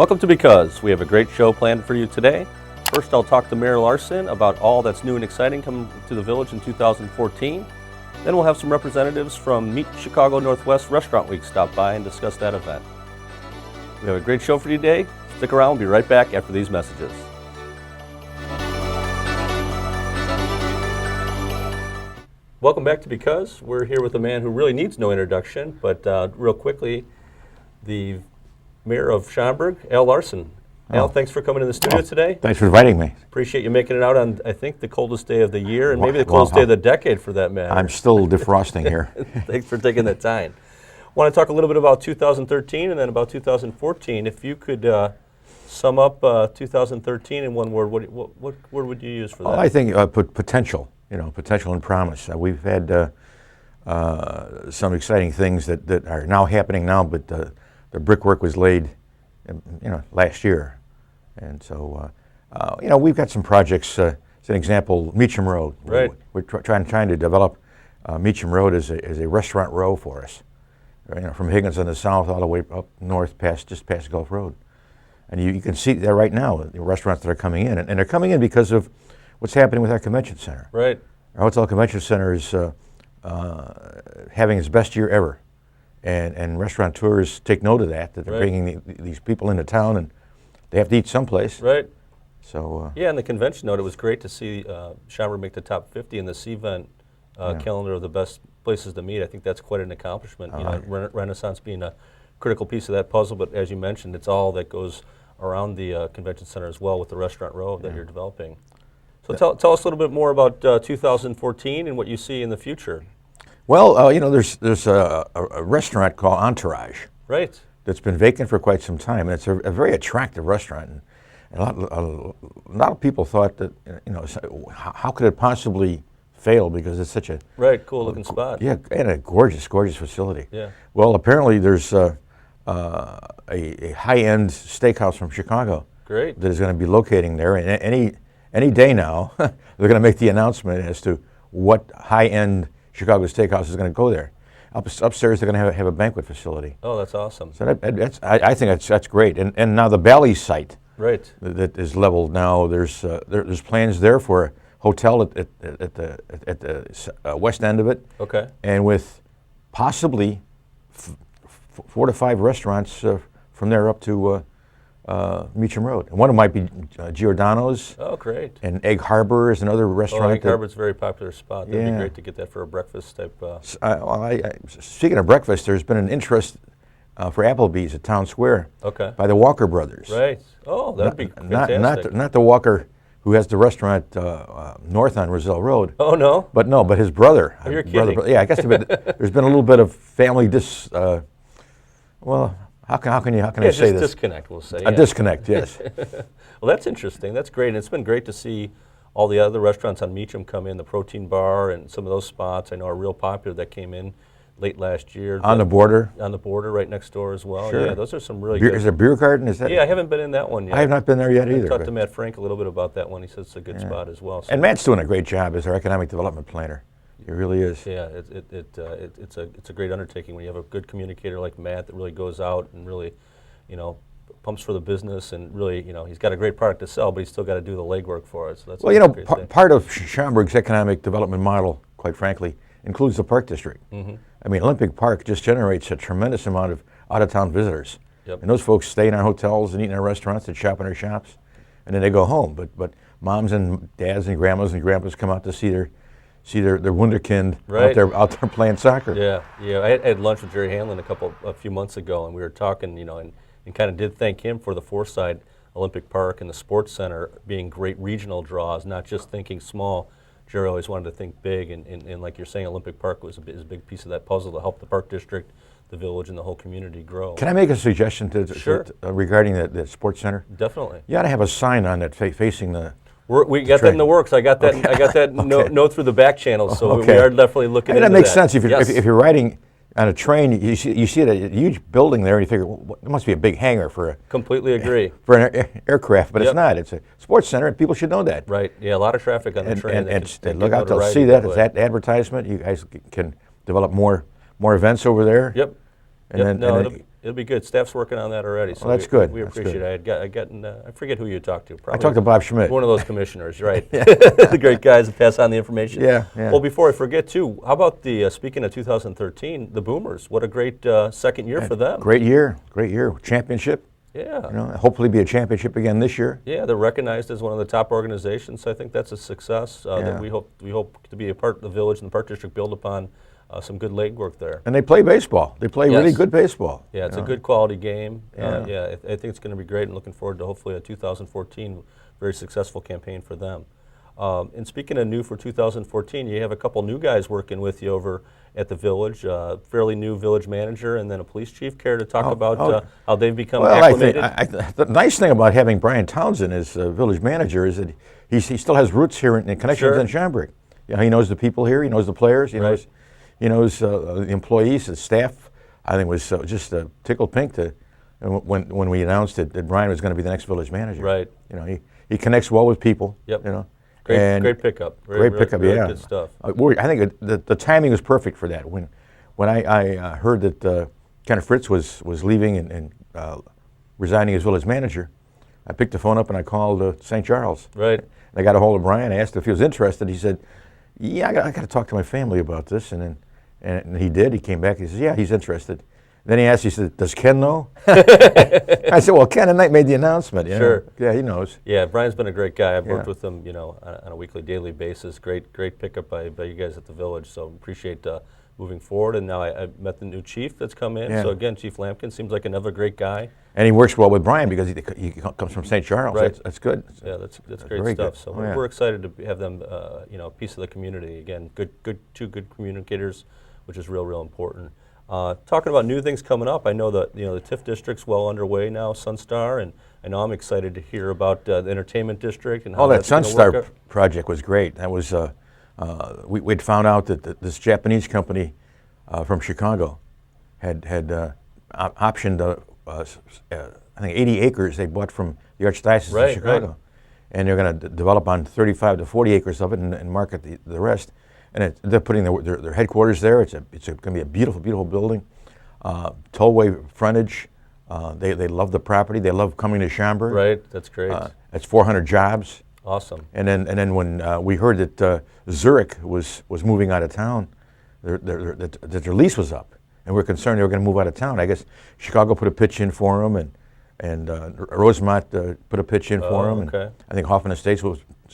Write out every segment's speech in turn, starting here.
Welcome to Because. We have a great show planned for you today. First, I'll talk to Mayor Larson about all that's new and exciting coming to the village in 2014. Then we'll have some representatives from Meet Chicago Northwest Restaurant Week stop by and discuss that event. We have a great show for you today. Stick around, we'll be right back after these messages. Welcome back to Because. We're here with a man who really needs no introduction, but real quickly, the Mayor of Schaumburg, Al Larson. Al, thanks for coming in the studio today. Thanks for inviting me. Appreciate you making it out on, I think, the coldest day of the year, and maybe the coldest day of the decade for that matter. I'm still defrosting here. Thanks for taking the time. Want to talk a little bit about 2013 and then about 2014. If you could sum up 2013 in one word, what word would you use for that? Well, I think potential, potential and promise. We've had some exciting things that are now happening now, but the brickwork was laid, last year. And so, we've got some projects. As an example, Meacham Road. Right. We're trying to develop Meacham Road as a restaurant row for us. From Higgins on the south all the way up north just past Gulf Road. And you can see that right now, the restaurants that are coming in. And they're coming in because of what's happening with our convention center. Right. Our hotel convention center is having its best year ever. And restaurateurs take note of that they're bringing these people into town and they have to eat someplace. Right. So yeah, and the convention note, it was great to see Schaumburg make the top 50 in the C-Vent calendar of the best places to meet. I think that's quite an accomplishment. Renaissance being a critical piece of that puzzle, but as you mentioned, it's all that goes around the convention center as well with the restaurant row that you're developing. So tell us a little bit more about 2014 and what you see in the future. Well, there's a restaurant called Entourage. Right. That's been vacant for quite some time, and it's a very attractive restaurant. And a lot of people thought that, how could it possibly fail because it's such a cool looking spot. Yeah, and a gorgeous facility. Yeah. Well, apparently there's a high-end steakhouse from Chicago. Great. That is going to be locating there, and any day now they're going to make the announcement as to what high-end Chicago Steakhouse is going to go there. Upstairs, they're going to have a banquet facility. Oh, that's awesome. So I think that's great. And now the Bally site, right, that is leveled now. There's plans there for a hotel at the west end of it. Okay. And with possibly 4 to 5 restaurants from there up to Meacham Road. And one of them might be Giordano's. Oh, great. And Egg Harbor is another restaurant. Egg Harbor's a very popular spot. That'd be great to get that for a breakfast type. Speaking of breakfast, there's been an interest for Applebee's at Town Square. Okay. By the Walker brothers. Right. Oh, that'd be fantastic. Not the Walker who has the restaurant north on Roselle Road. Oh, no? But his brother. Oh, you're kidding. Yeah, I guess there's been a little bit of family how can I say this? Disconnect, we'll say. A disconnect, yes. Well, that's interesting. That's great. And it's been great to see all the other restaurants on Meacham come in, the Protein Bar and some of those spots I know are real popular that came in late last year. On the border? On the border right next door as well. Sure. Yeah, those are some really good. Is there Beer Garden? Is that? Yeah, I haven't been in that one yet. I have not been there yet either. I talked to Matt Frank a little bit about that one. He says it's a good spot as well. So. And Matt's doing a great job as our economic development planner. He really is. Yeah, it's a great undertaking when you have a good communicator like Matt that really goes out and really, pumps for the business and really, he's got a great product to sell, but he's still got to do the legwork for it. So that's part of Schaumburg's economic development model, quite frankly, includes the Park District. Mm-hmm. I mean, Olympic Park just generates a tremendous amount of out-of-town visitors. Yep. And those folks stay in our hotels and eat in our restaurants and shop in our shops, and then they go home. But moms and dads and grandmas and grandpas come out to see their wunderkind out there playing soccer. Yeah. I had lunch with Jerry Hanlon a few months ago, and we were talking, and kind of did thank him for the foresight, Olympic Park and the Sports Center being great regional draws, not just thinking small. Jerry always wanted to think big, and like you're saying, Olympic Park was a big piece of that puzzle to help the Park District, the village, and the whole community grow. Can I make a suggestion regarding the Sports Center? Definitely. You ought to have a sign on that facing the. We got that in the works. I got that. Okay. I got that note through the back channel. So we are definitely looking. That makes sense. If you're riding on a train, you see a huge building there, and you figure, well, there must be a big hangar for a. Completely agree. For an aircraft, but it's not. It's a sports center, and people should know that. Right. Yeah, a lot of traffic on the train. And look out to see that. It's that advertisement. You guys can develop more events over there. Yep. And It'll be good. Staff's working on that already. So well, that's good. We appreciate it. I forget who you talked to. Probably I talked to Bob Schmidt. One of those commissioners, right? The great guys that pass on the information. Yeah. Well, before I forget too, how about the speaking of 2013, the Boomers? What a great second year for them. Great year. Championship. Yeah. Hopefully be a championship again this year. Yeah, they're recognized as one of the top organizations. So I think that's a success that we hope to be a part of the village and the Park District build upon. Some good legwork there. And they play baseball. They play really good baseball. Yeah, it's a good quality game. I think it's going to be great, and looking forward to hopefully a 2014 very successful campaign for them. And speaking of new for 2014, you have a couple new guys working with you over at the village, fairly new village manager and then a police chief. Care to talk about how they've become acclimated? The nice thing about having Brian Townsend as village manager is that he still has roots here in connections in Schaumburg. He knows the people here. He knows the players. He knows the employees, the staff. I think it was just tickled pink when we announced that Brian was going to be the next village manager. Right. He connects well with people. Yep. Great pickup. Great pickup. Really good stuff. I think the timing was perfect for that. When I heard that Kenneth Fritz was leaving and resigning as village manager, I picked the phone up and I called St. Charles. Right. And I got a hold of Brian. I asked if he was interested. He said, "Yeah, I got to talk to my family about this." And he did. He came back. He says, "Yeah, he's interested." Then he asked, he said, "Does Ken know?" I said, "Well, Ken and Knight made the announcement." Sure. Yeah, he knows. Yeah, Brian's been a great guy. I've worked with him, on a weekly, daily basis. Great pickup by you guys at the village. So appreciate moving forward. And now I met the new chief that's come in. Yeah. So again, Chief Lampkin seems like another great guy. And he works well with Brian because he comes from St. Charles. Right. That's good. Yeah, that's great stuff. Good. So we're excited to have them, a piece of the community. Again, two good communicators, which is real important. Talking about new things coming up, I know that the TIF district's well underway now, Sunstar, and I know I'm excited to hear about the entertainment district and how that Sunstar project was great. That was we'd found out that this Japanese company from Chicago had optioned I think 80 acres they bought from the Archdiocese of Chicago, and they're going to develop on 35 to 40 acres of it and market the rest. And they're putting their headquarters there. It's going to be a beautiful building. Tollway frontage. They love the property. They love coming to Schaumburg. Right, that's great. It's 400 jobs. Awesome. And then when we heard that Zurich was moving out of town, their lease was up, and we're concerned they were going to move out of town. I guess Chicago put a pitch in for them, and Rosemont put a pitch in for them. Okay. And I think Hoffman Estates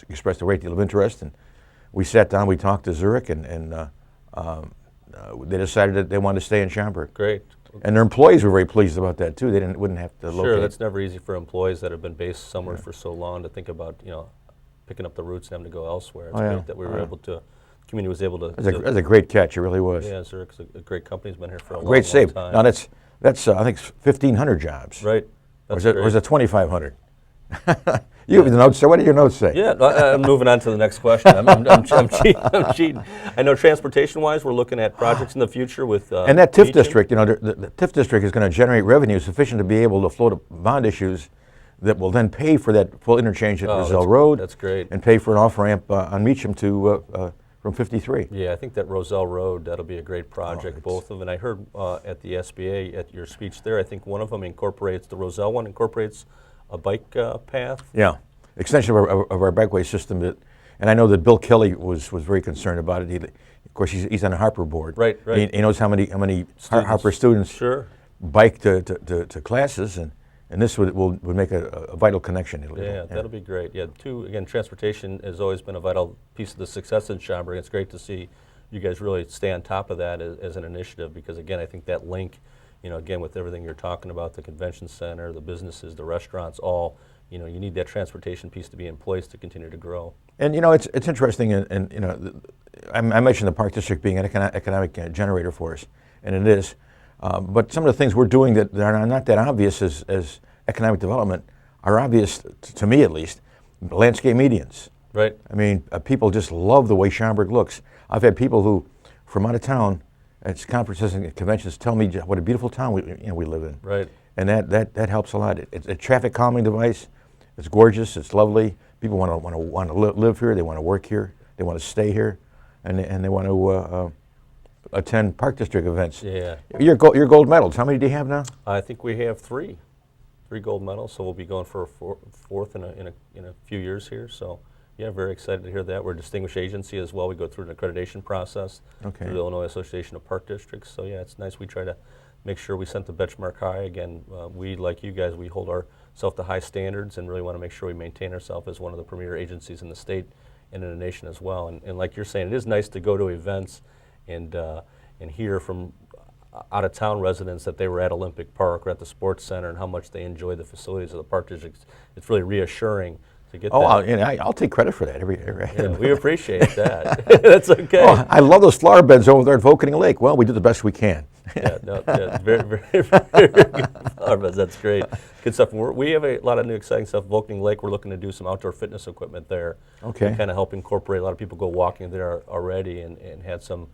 expressed a great deal of interest. And we sat down, we talked to Zurich, and they decided that they wanted to stay in Schaumburg. Great. And their employees were very pleased about that too. They wouldn't have to locate. Sure, that's never easy for employees that have been based somewhere for so long to think about, picking up the roots and having to go elsewhere. It's great that we were able to, the community was able to. That's a great catch. It really was. Yeah, Zurich's a great company. It's been here for a great long save. time. Now that's I think 1,500 jobs. Right. Or is it 2,500? You have the notes. So what do your notes say? Yeah, I'm moving on to the next question. I'm cheating. I know transportation-wise, we're looking at projects in the future with. And that TIF district, the TIF district is going to generate revenue sufficient to be able to float bond issues that will then pay for that full interchange at Roselle Road. That's great. And pay for an off-ramp on Meacham to from 53. Yeah, I think that Roselle Road, that'll be a great project, both of them. And I heard at the SBA, at your speech there, I think one of them incorporates, the Roselle one incorporates a bike path. Yeah, extension of our bikeway system. And I know that Bill Kelly was very concerned about it. Of course, he's on the Harper board. Right. He knows how many Harper students bike to classes, and this would make a vital connection. Yeah, that'll be great. Yeah, again, transportation has always been a vital piece of the success in Schaumburg. It's great to see you guys really stay on top of that as an initiative, because again, I think that link, again, with everything you're talking about, the convention center, the businesses, the restaurants, all, you need that transportation piece to be in place to continue to grow. And it's interesting, and I mentioned the Park District being an economic generator for us, and it is. But some of the things we're doing that are not that obvious as economic development are obvious, to me at least. Landscape medians. Right. I mean, people just love the way Schaumburg looks. I've had people who, from out of town, at conferences and conventions, tell me what a beautiful town we live in. Right. And that helps a lot. It's a traffic calming device. It's gorgeous. It's lovely. People want to live here. They want to work here. They want to stay here, and they want to attend Park District events. Yeah. Your gold medals, how many do you have now? I think we have three gold medals, so we'll be going for a fourth in a few years here. So, yeah, very excited to hear that. We're a distinguished agency as well. We go through an accreditation process through the Illinois Association of Park Districts. So, yeah, it's nice. We try to make sure we set the benchmark high. Again, we, like you guys, we hold ourselves to high standards and really want to make sure we maintain ourselves as one of the premier agencies in the state and in the nation as well. And like you're saying, it is nice to go to events and hear from out-of-town residents that they were at Olympic Park or at the Sports Center and how much they enjoy the facilities of the Park District. It's really reassuring to get that. I'll take credit for that. Yeah, we appreciate that. That's okay. Oh, I love those flower beds over there at Vocating Lake. Well, we do the best we can. Very, very, very good flower beds. That's great. Good stuff. We have a lot of new exciting stuff. Vocating Lake, we're looking to do some outdoor fitness equipment there. Okay. Kind of help incorporate. A lot of people go walking there already and had some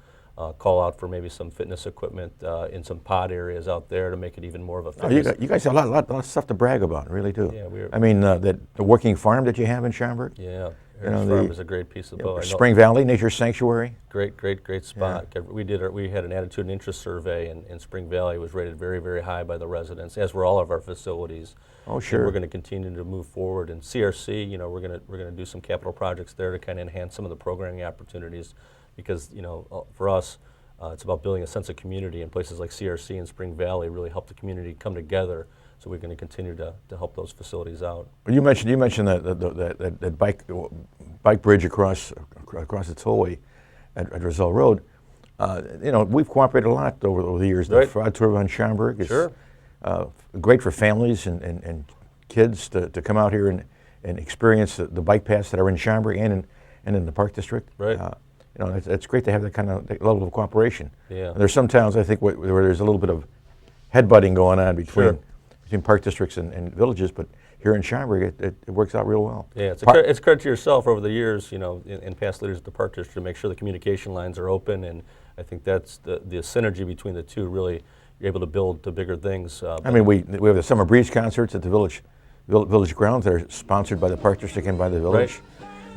call out for maybe some fitness equipment in some pod areas out there to make it even more of a fitness. You guys have a lot of stuff to brag about, really do. Yeah, I mean, the working farm that you have in Schaumburg. Yeah, Harris Farm is a great piece of both. Spring Valley Nature Sanctuary. Great spot. Yeah. We had an attitude and interest survey, and Spring Valley was rated very, very high by the residents, as were all of our facilities. Oh, sure. And we're going to continue to move forward. And CRC, we're going to do some capital projects there to kind of enhance some of the programming opportunities. Because for us, it's about building a sense of community, and places like CRC and Spring Valley really help the community come together. So we're going to continue to help those facilities out. Well, you mentioned that bike bridge across the tollway at Roselle Road. We've cooperated a lot over the years. Right. The Fraud Tour on Schaumburg is great for families and kids to come out here and experience the bike paths that are in Schaumburg and in the Park District. Right. It's great to have that kind of level of cooperation. Yeah. And there's some towns, I think, where there's a little bit of headbutting going on between park districts and villages, but here in Schaumburg, it works out real well. Yeah, it's credit to yourself over the years, and past leaders at the Park District to make sure the communication lines are open, and I think that's the synergy between the two. Really, you're able to build to bigger things. I mean, we have the Summer Breeze concerts at the village grounds that are sponsored by the Park District and by the village.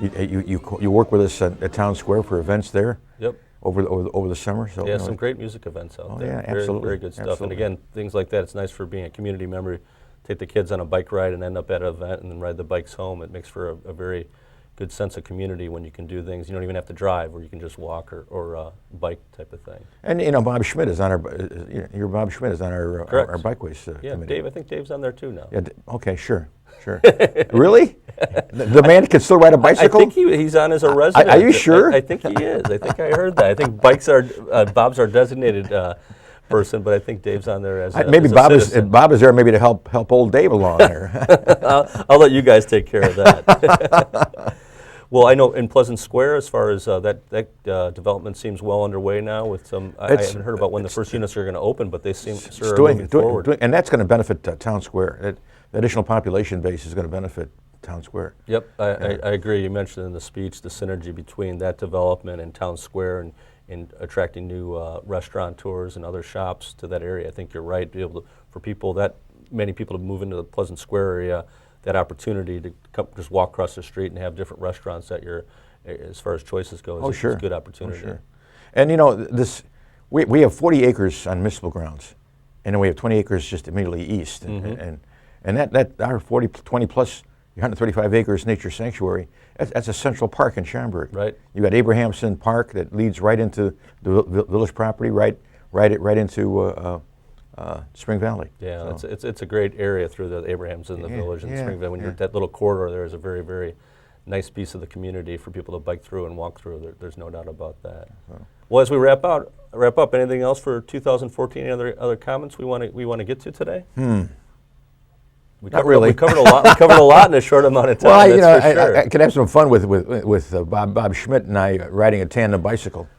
Right. You work with us at Town Square for events there. Yep. Over the summer. So yeah, some great music events out there. Yeah, absolutely. Very good stuff. Absolutely. And again, things like that. It's nice for being a community member. Take the kids on a bike ride and end up at an event and then ride the bikes home. It makes for a very good sense of community when you can do things. You don't even have to drive, or you can just walk or bike type of thing. And Bob Schmidt is on our Bob Schmidt is on our bikeways committee. Dave. I think Dave's on there too now. Yeah. Okay. Sure. Really? The man can still ride a bicycle? I think he's on as a resident. Are you sure? I think he is. I think I heard that. I think bikes are Bob's our designated person, but I think Dave's on there as maybe as a Bob citizen. Bob is there maybe to help old Dave along there. I'll let you guys take care of that. Well, I know in Pleasant Square, as far as that development seems well underway now. With some, I haven't heard about when the first units are going to open, but they seem moving forward. And that's going to benefit Town Square. The additional population base is going to benefit Town Square. Yep, I agree. You mentioned in the speech the synergy between that development and Town Square and attracting new restaurateurs and other shops to that area. I think you're right. Be able to, for people many people to move into the Pleasant Square area, that opportunity to just walk across the street and have different restaurants at as far as choices go, is a good opportunity. Oh, sure. And we have 40 acres on municipal grounds, and then we have 20 acres just immediately east. And that our 20 plus 135 acres nature sanctuary, that's a central park in Schaumburg. Right. You got Abrahamson Park that leads right into the village property, right into Spring Valley. Yeah, so. it's a great area through the Abrahamson and the village and Spring Valley. When you're at that little corridor, there is a very, very nice piece of the community for people to bike through and walk through. There's no doubt about that. Well, as we wrap up, anything else for 2014? Any other comments we want to get to today? Not really. We covered a lot. We covered a lot in a short amount of time. Well, I could have some fun with Bob Schmidt and I riding a tandem bicycle,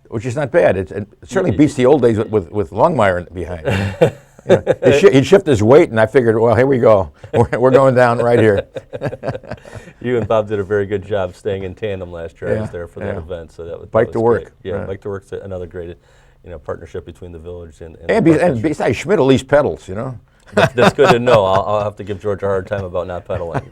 which is not bad. It certainly beats the old days with Longmire behind. He'd shift his weight, and I figured, well, here we go. We're going down right here. You and Bob did a very good job staying in tandem last year. I was there for that event, so that was Bike to Work. Great. Yeah, Bike to Work's another great, partnership between the village and besides, Schmidt at least pedals, That's good to know. I'll have to give George a hard time about not pedaling.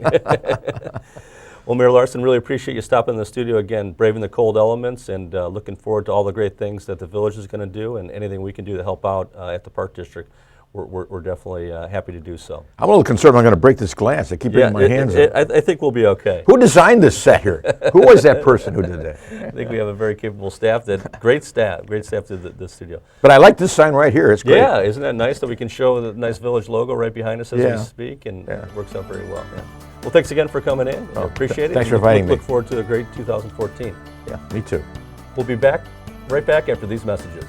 Well, Mayor Larson, really appreciate you stopping in the studio again, braving the cold elements, and looking forward to all the great things that the village is going to do, and anything we can do to help out at the Park District. We're definitely happy to do so. I'm a little concerned I'm going to break this glass. I keep getting my hands on it. I think we'll be okay. Who designed this set here? Who was that person who did that? I think we have a very capable staff. Great staff to the studio. But I like this sign right here. It's great. Yeah, isn't that nice that we can show the nice village logo right behind us as we speak, and it works out very well. Yeah. Well, thanks again for coming in. I appreciate it. Thanks for inviting me. Look forward to a great 2014. Yeah, me too. We'll be right back after these messages.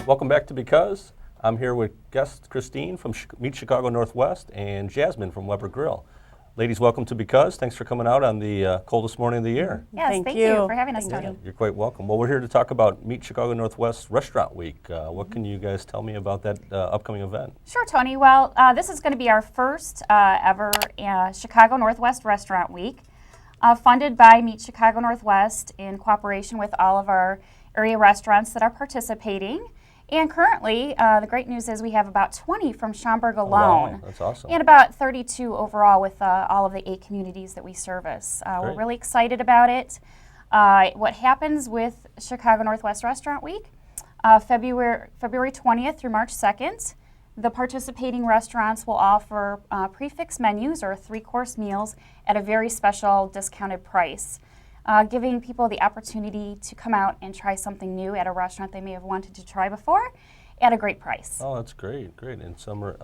Welcome back to Because. I'm here with guest Christine from Meet Chicago Northwest and Jasmine from Weber Grill. Ladies, welcome to Because. Thanks for coming out on the coldest morning of the year. Yes, thank you for having us, Tony. You're quite welcome. Well, we're here to talk about Meet Chicago Northwest Restaurant Week. What can you guys tell me about that upcoming event? Sure, Tony. Well, this is going to be our first ever Chicago Northwest Restaurant Week, funded by Meet Chicago Northwest in cooperation with all of our area restaurants that are participating. And currently, the great news is we have about 20 from Schaumburg alone. Wow, that's awesome. And about 32 overall with all of the 8 communities that we service. We're really excited about it. What happens with Chicago Northwest Restaurant Week, February 20th through March 2nd, the participating restaurants will offer prefix menus or 3-course meals at a very special discounted price. Giving people the opportunity to come out and try something new at a restaurant they may have wanted to try before at a great price. Oh, that's great, great. And summer,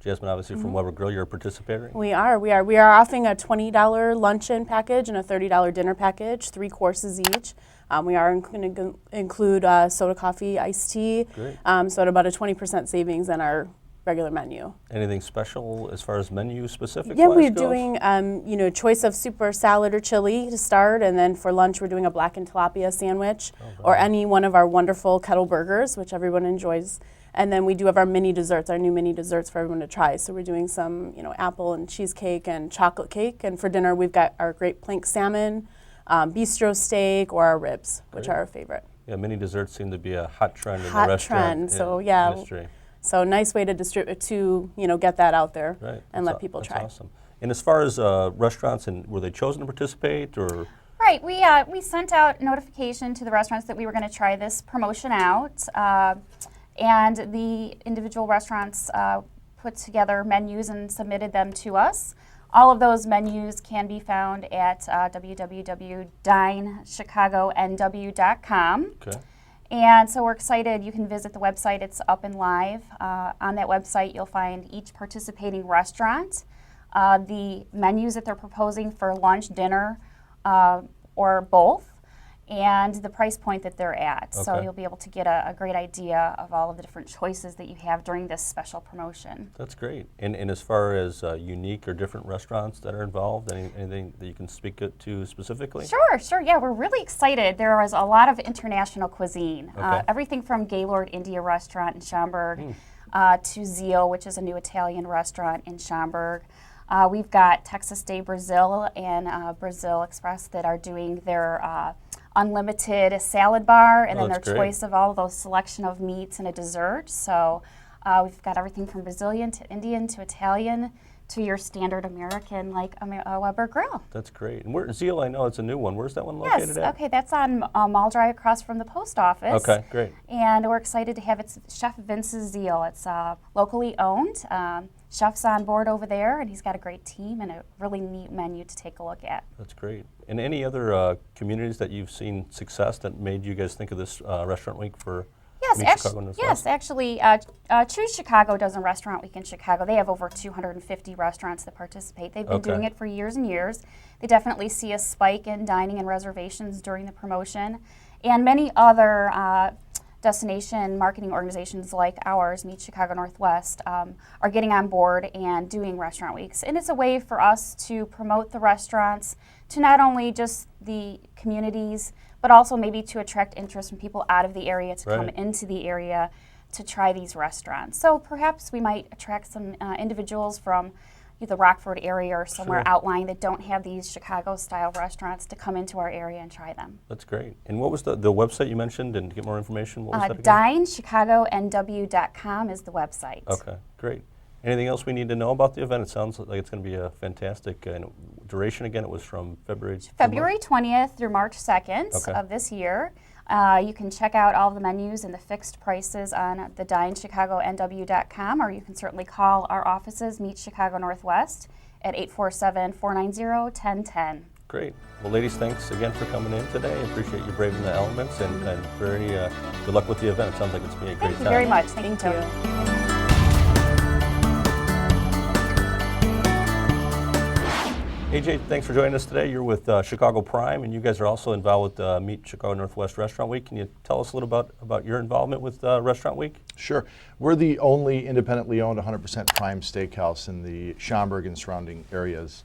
Jasmine, obviously from Weber Grill, you're participating? We are offering a $20 luncheon package and a $30 dinner package, 3 courses each. We are going to include soda, coffee, iced tea, so at about a 20% savings on our regular menu. Anything special as far as menu specific? Yeah, we're doing choice of super salad or chili to start, and then for lunch we're doing a blackened tilapia sandwich or any one of our wonderful kettle burgers, which everyone enjoys. And then we do have our mini desserts, our new mini desserts for everyone to try. So we're doing some apple and cheesecake and chocolate cake, and for dinner we've got our great plank salmon, bistro steak, or our ribs, which are our favorite. Yeah, mini desserts seem to be a hot trend in the restaurant industry. So nice way to distribute get that out there and let people try. That's awesome. And as far as restaurants, were they chosen to participate or? Right. We sent out notification to the restaurants that we were going to try this promotion out, and the individual restaurants put together menus and submitted them to us. All of those menus can be found at www.dinechicagonw.com. Okay. And so we're excited. You can visit the website. It's up and live. On that website, you'll find each participating restaurant, the menus that they're proposing for lunch, dinner, or both, and the price point that they're at. So you'll be able to get a great idea of all of the different choices that you have during this special promotion. That's great. And as far as unique or different restaurants that are involved, anything that you can speak to specifically? Sure. Yeah, we're really excited. There was a lot of international cuisine. Everything from Gaylord India Restaurant in Schaumburg to Zeal, which is a new Italian restaurant in Schaumburg. We've got Texas Day Brazil and Brazil Express that are doing their unlimited salad bar, and then their choice of all those selection of meats and a dessert. So we've got everything from Brazilian to Indian to Italian to your standard American, like a Weber Grill. That's great. And Zeal, I know it's a new one. Where's that one located at? Okay, that's on Mall Drive across from the post office. Okay, great. And we're excited to have Chef Vince's Zeal. It's locally owned. Chef's on board over there, and he's got a great team and a really neat menu to take a look at. That's great. And any other communities that you've seen success that made you guys think of this restaurant week for Yes, actually, Choose Chicago does a restaurant week in Chicago. They have over 250 restaurants that participate. They've been doing it for years and years. They definitely see a spike in dining and reservations during the promotion. And many other destination marketing organizations like ours, Meet Chicago Northwest, are getting on board and doing restaurant weeks. And it's a way for us to promote the restaurants to not only just the communities, but also maybe to attract interest from people out of the area to come into the area to try these restaurants. So perhaps we might attract some individuals from the Rockford area or somewhere outlying that don't have these Chicago-style restaurants to come into our area and try them. That's great. And what was the website you mentioned, and to get more information, what was that again? DineChicagoNW.com is the website. Okay, great. Anything else we need to know about the event? It sounds like it's going to be a fantastic duration. Again, it was from February 20th through March 2nd of this year. You can check out all the menus and the fixed prices on the DineChicagoNW.com, or you can certainly call our offices, Meet Chicago Northwest, at 847-490-1010. Great. Well, ladies, thanks again for coming in today. I appreciate you braving the elements, and very good luck with the event. It sounds like it's going to be a great time. Thank you very much. Thank you. AJ, thanks for joining us today. You're with Chicago Prime, and you guys are also involved with Meet Chicago Northwest Restaurant Week. Can you tell us a little about your involvement with Restaurant Week? Sure. We're the only independently owned 100% Prime Steakhouse in the Schaumburg and surrounding areas.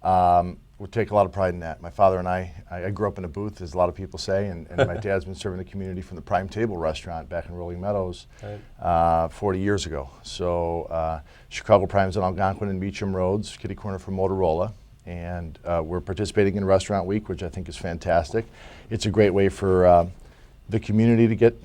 We take a lot of pride in that. My father and I grew up in a booth, as a lot of people say, and my dad's been serving the community from the Prime Table restaurant back in Rolling Meadows 40 years ago. So Chicago Prime's on Algonquin and Meacham Roads, kitty corner from Motorola. And we're participating in Restaurant Week, which I think is fantastic. It's a great way for the community to get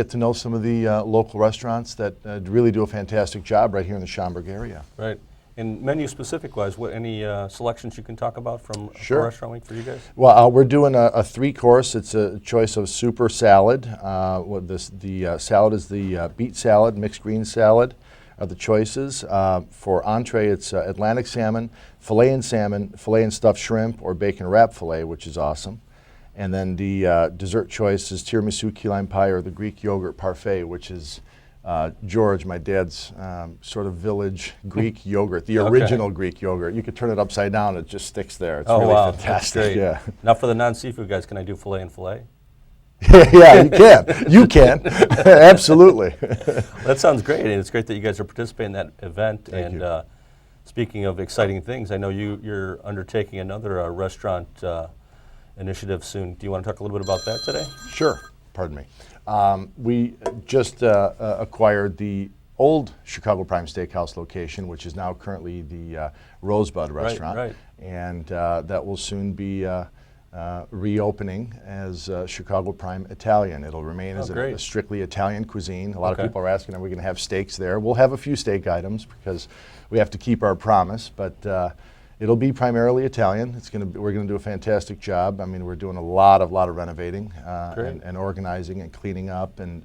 to know some of the local restaurants that really do a fantastic job right here in the Schaumburg area. Right. And menu specific wise, any selections you can talk about from Restaurant Week for you guys? Well, we're doing a 3-course. It's a choice of soup or salad. The salad is the beet salad, mixed green salad are the choices. For entree, it's Atlantic salmon, filet and stuffed shrimp, or bacon wrap filet, which is awesome. And then the dessert choice is tiramisu, key lime pie, or the Greek yogurt parfait, which is George, my dad's sort of village Greek yogurt, the original Greek yogurt. You could turn it upside down, it just sticks there. It's really fantastic. That's great. Yeah. Now for the non-seafood guys, can I do filet and filet? Yeah, you can. You can. Absolutely. That sounds great, and it's great that you guys are participating in that event. Thank you. Speaking of exciting things, I know you're undertaking another restaurant initiative soon. Do you want to talk a little bit about that today? Sure. Pardon me. We just acquired the old Chicago Prime Steakhouse location, which is now currently the Rosebud restaurant. Right. And that will soon be reopening as Chicago Prime Italian. It'll remain as a strictly Italian cuisine. A lot of people are asking, are we going to have steaks there? We'll have a few steak items because we have to keep our promise, but it'll be primarily Italian. We're going to do a fantastic job. I mean, we're doing a lot of renovating and organizing and cleaning up, and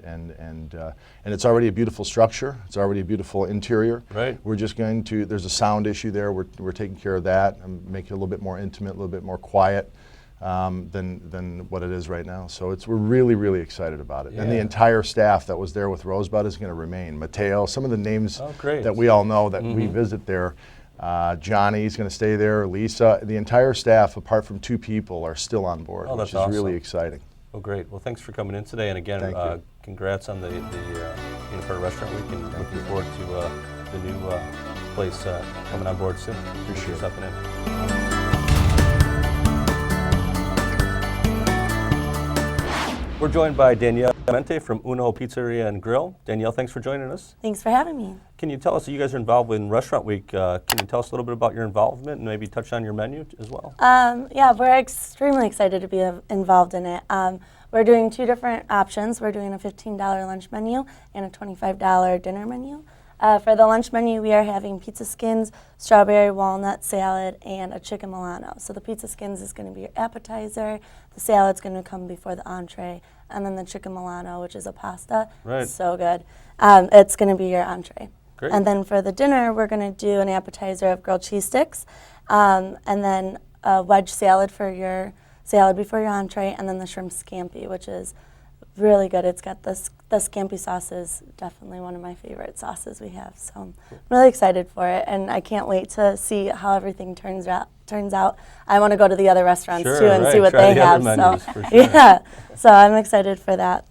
it's already a beautiful structure. It's already a beautiful interior. Right. We're just going to. There's a sound issue there. We're taking care of that and make it a little bit more intimate, a little bit more quiet than what it is right now. So we're really excited about it. Yeah. And the entire staff that was there with Rosebud is going to remain. Mateo, some of the names that we all know that we visit there. Johnny's going to stay there. Lisa, the entire staff, apart from 2 people, are still on board, which is awesome. Really exciting. Oh, great. Well, thanks for coming in today. And again, congrats on the being part of Restaurant Week, and looking forward to the new place coming on board soon. Appreciate it. Stepping in. We're joined by Danielle Mente from Uno Pizzeria and Grill. Danielle, thanks for joining us. Thanks for having me. Can you tell us, you guys are involved in Restaurant Week, can you tell us a little bit about your involvement and maybe touch on your menu as well? Yeah, we're extremely excited to be involved in it. We're doing 2 different options. We're doing a $15 lunch menu and a $25 dinner menu. For the lunch menu, we are having pizza skins, strawberry walnut salad, and a chicken Milano. So the pizza skins is going to be your appetizer, the salad's going to come before the entree, and then the chicken Milano, which is a pasta. Right. So good. It's going to be your entree. Great. And then for the dinner, we're going to do an appetizer of grilled cheese sticks, and then a wedge salad for your salad before your entree, and then the shrimp scampi, which is really good. It's got the scampi sauce is definitely one of my favorite sauces we have. So I'm really excited for it, and I can't wait to see how everything turns out. I want to go to the other restaurants too and see what Try they the have. other menus, for sure. Yeah, so I'm excited for that,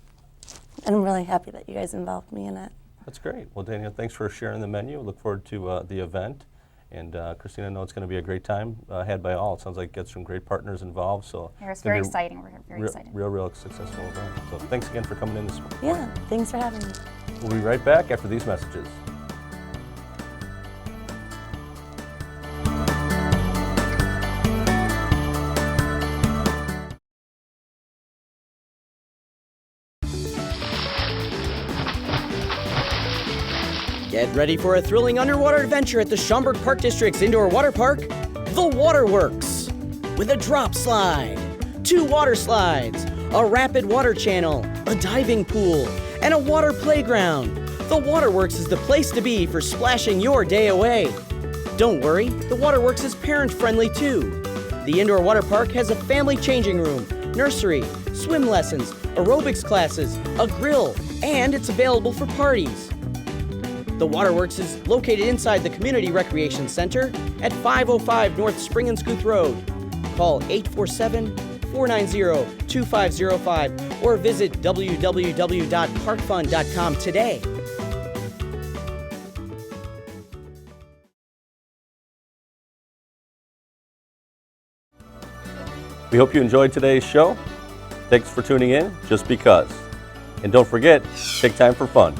and I'm really happy that you guys involved me in it. That's great. Well, Daniel, thanks for sharing the menu. Look forward to the event. And Christina, I know it's going to be a great time had by all. It sounds like get some great partners involved. So It's very exciting. We're very excited. Real successful event. So thanks again for coming in this morning. Yeah, thanks for having me. We'll be right back after these messages. Get ready for a thrilling underwater adventure at the Schaumburg Park District's indoor water park, The Waterworks, with a drop slide, 2 water slides, a rapid water channel, a diving pool, and a water playground. The Waterworks is the place to be for splashing your day away. Don't worry, The Waterworks is parent-friendly too. The indoor water park has a family changing room, nursery, swim lessons, aerobics classes, a grill, and it's available for parties. The Waterworks is located inside the Community Recreation Center at 505 North Spring and Scoot Road. Call 847-490-2505 or visit www.parkfund.com today. We hope you enjoyed today's show. Thanks for tuning in, Just Because. And don't forget, take time for fun.